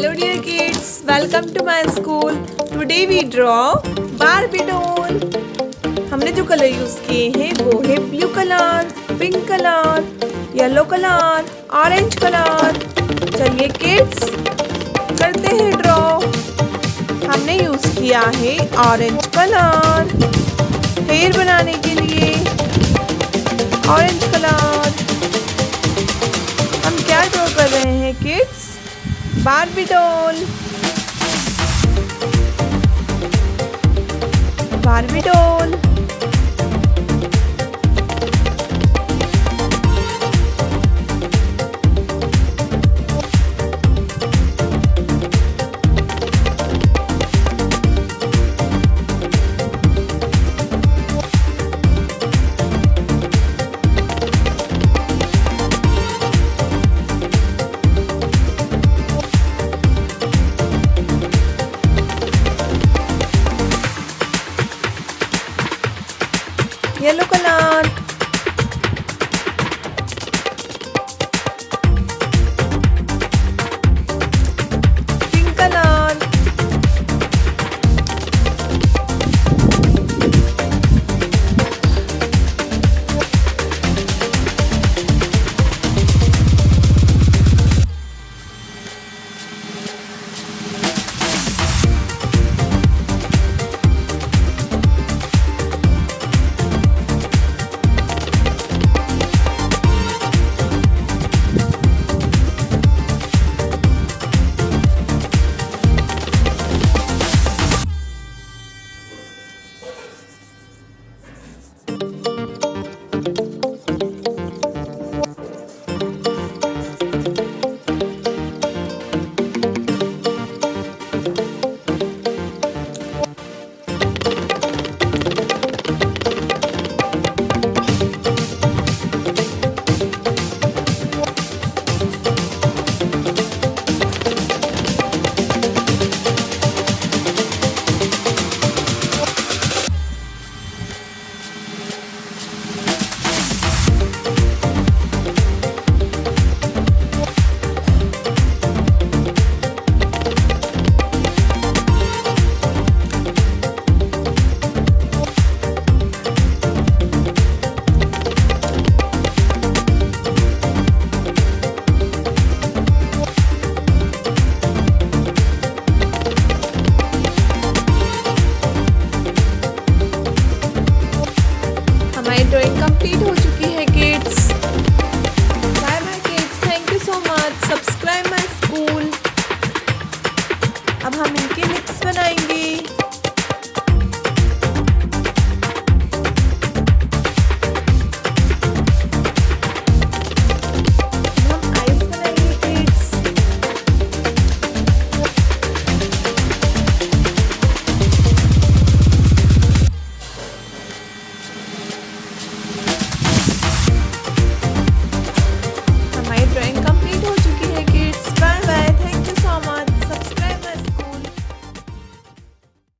Hello dear kids, welcome to my school. Today we draw Barbie doll. हमने जो colour use किए हैं वो है blue colour, pink colour, yellow colour, orange colour. चलिए kids करते हैं ड्रॉ। हमने यूज किया है ऑरेंज कलर हेयर बनाने के लिए। ऑरेंज कलर हम क्या ड्रॉ कर रहे हैं kids? Barbie doll. Barbie doll